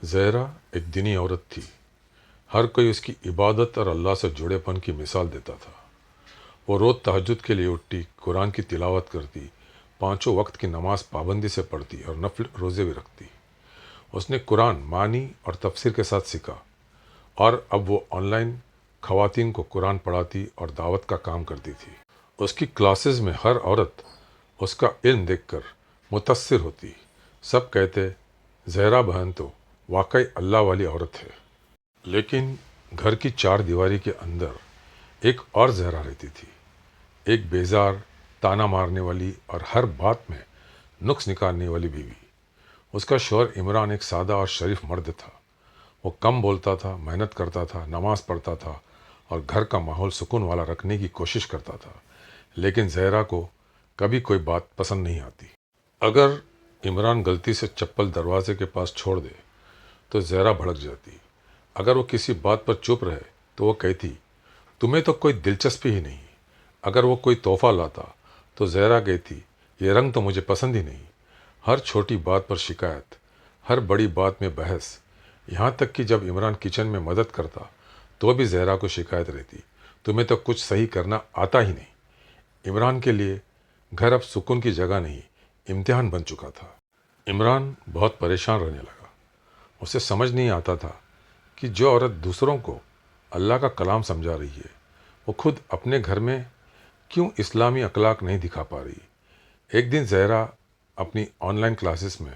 زہرا ایک دینی عورت تھی۔ ہر کوئی اس کی عبادت اور اللہ سے جڑےپن کی مثال دیتا تھا۔ وہ روز تہجد کے لیے اٹھتی، قرآن کی تلاوت کرتی، پانچوں وقت کی نماز پابندی سے پڑھتی اور نفل روزے بھی رکھتی۔ اس نے قرآن معنی اور تفسیر کے ساتھ سیکھا، اور اب وہ آن لائن خواتین کو قرآن پڑھاتی اور دعوت کا کام کرتی تھی۔ اس کی کلاسز میں ہر عورت اس کا علم دیکھ کر متاثر ہوتی۔ سب کہتے، زہرا بہن تو واقعی اللہ والی عورت ہے۔ لیکن گھر کی چار دیواری کے اندر ایک اور زہرا رہتی تھی، ایک بیزار، تانا مارنے والی اور ہر بات میں نقص نکالنے والی بیوی۔ اس کا شوہر عمران ایک سادہ اور شریف مرد تھا۔ وہ کم بولتا تھا، محنت کرتا تھا، نماز پڑھتا تھا اور گھر کا ماحول سکون والا رکھنے کی کوشش کرتا تھا۔ لیکن زہرا کو کبھی کوئی بات پسند نہیں آتی۔ اگر عمران غلطی سے چپل دروازے کے پاس چھوڑ دے تو زہرا بھڑک جاتی۔ اگر وہ کسی بات پر چپ رہے تو وہ کہتی، تمہیں تو کوئی دلچسپی ہی نہیں۔ اگر وہ کوئی تحفہ لاتا تو زہرا کہتی، یہ رنگ تو مجھے پسند ہی نہیں۔ ہر چھوٹی بات پر شکایت، ہر بڑی بات میں بحث، یہاں تک کہ جب عمران کچن میں مدد کرتا تو بھی زہرا کو شکایت رہتی، تمہیں تو کچھ صحیح کرنا آتا ہی نہیں۔ عمران کے لیے گھر اب سکون کی جگہ نہیں، امتحان بن چکا تھا۔ عمران بہت پریشان رہنے لگا۔ اسے سمجھ نہیں آتا تھا کہ جو عورت دوسروں کو اللہ کا کلام سمجھا رہی ہے، وہ خود اپنے گھر میں کیوں اسلامی اخلاق نہیں دکھا پا رہی۔ ایک دن زہرا اپنی آن لائن کلاسز میں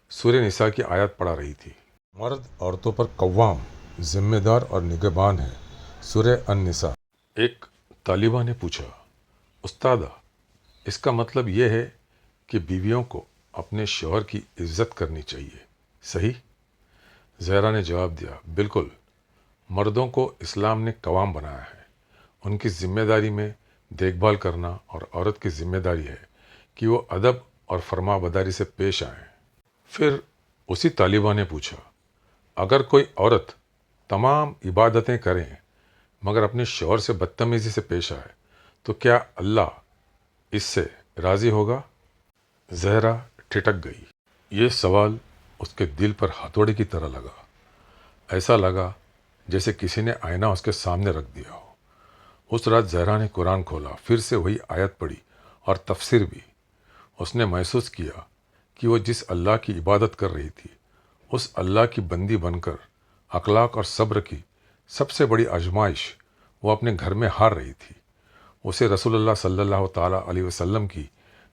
سورہ نساء کی آیات پڑھا رہی تھی۔ مرد عورتوں پر قوام، ذمہ دار اور نگہبان ہے، سورہ النساء۔ ایک طالبہ نے پوچھا، استاذہ، اس کا مطلب یہ ہے کہ بیویوں کو اپنے شوہر کی عزت کرنی چاہیے، صحیح؟ زہرا نے جواب دیا، بالکل۔ مردوں کو اسلام نے قوام بنایا ہے۔ ان کی ذمہ داری میں دیکھ بھال کرنا، اور عورت کی ذمہ داری ہے کہ وہ ادب اور فرما برداری سے پیش آئیں۔ پھر اسی طالبہ نے پوچھا، اگر کوئی عورت تمام عبادتیں کریں مگر اپنے شوہر سے بدتمیزی سے پیش آئے تو کیا اللہ اس سے راضی ہوگا؟ زہرا ٹھٹک گئی۔ یہ سوال اس کے دل پر ہتھوڑے کی طرح لگا۔ ایسا لگا جیسے کسی نے آئینہ اس کے سامنے رکھ دیا ہو۔ اس رات زہرا نے قرآن کھولا، پھر سے وہی آیت پڑھی اور تفسیر بھی۔ اس نے محسوس کیا کہ وہ جس اللہ کی عبادت کر رہی تھی، اس اللہ کی بندی بن کر اخلاق اور صبر کی سب سے بڑی آزمائش وہ اپنے گھر میں ہار رہی تھی۔ اسے رسول اللہ صلی اللہ تعالیٰ علیہ وسلم کی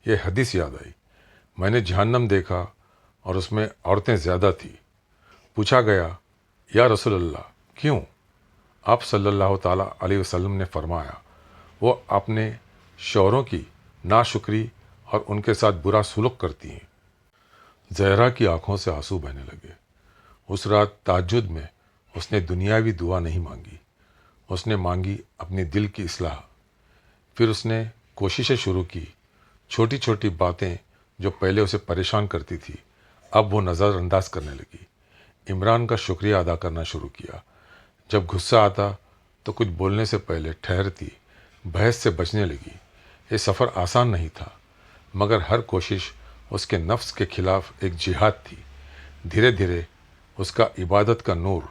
یہ حدیث یاد آئی، میں نے جہنم دیکھا اور اس میں عورتیں زیادہ تھیں۔ پوچھا گیا، یا رسول اللہ، کیوں؟ آپ صلی اللہ تعالیٰ علیہ وسلم نے فرمایا، وہ اپنے شوہروں کی ناشکری اور ان کے ساتھ برا سلوک کرتی ہیں۔ زہرا کی آنکھوں سے آنسو بہنے لگے۔ اس رات تہجد میں اس نے دنیاوی دعا نہیں مانگی، اس نے مانگی اپنی دل کی اصلاح۔ پھر اس نے کوششیں شروع کی۔ چھوٹی چھوٹی باتیں جو پہلے اسے پریشان کرتی تھی، اب وہ نظر انداز کرنے لگی۔ عمران کا شکریہ ادا کرنا شروع کیا۔ جب غصہ آتا تو کچھ بولنے سے پہلے ٹھہرتی، بحث سے بچنے لگی۔ یہ سفر آسان نہیں تھا، مگر ہر کوشش اس کے نفس کے خلاف ایک جہاد تھی۔ دھیرے دھیرے اس کا عبادت کا نور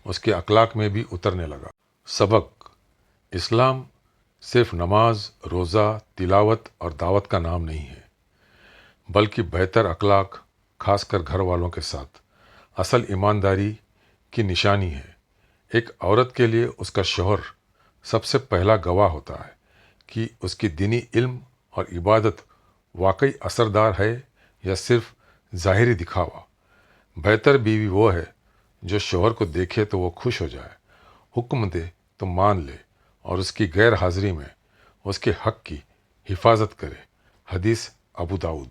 اس کے اخلاق میں بھی اترنے لگا۔ سبق: اسلام صرف نماز، روزہ، تلاوت اور دعوت کا نام نہیں ہے، بلکہ بہتر اخلاق، خاص کر گھر والوں کے ساتھ، اصل ایمانداری کی نشانی ہے۔ ایک عورت کے لیے اس کا شوہر سب سے پہلا گواہ ہوتا ہے کہ اس کی دینی علم اور عبادت واقعی اثردار ہے یا صرف ظاہری دکھاوا۔ بہتر بیوی وہ ہے جو شوہر کو دیکھے تو وہ خوش ہو جائے، حکم دے تو مان لے، اور اس کی غیر حاضری میں اس کے حق کی حفاظت کرے۔ حدیث ابو داؤد۔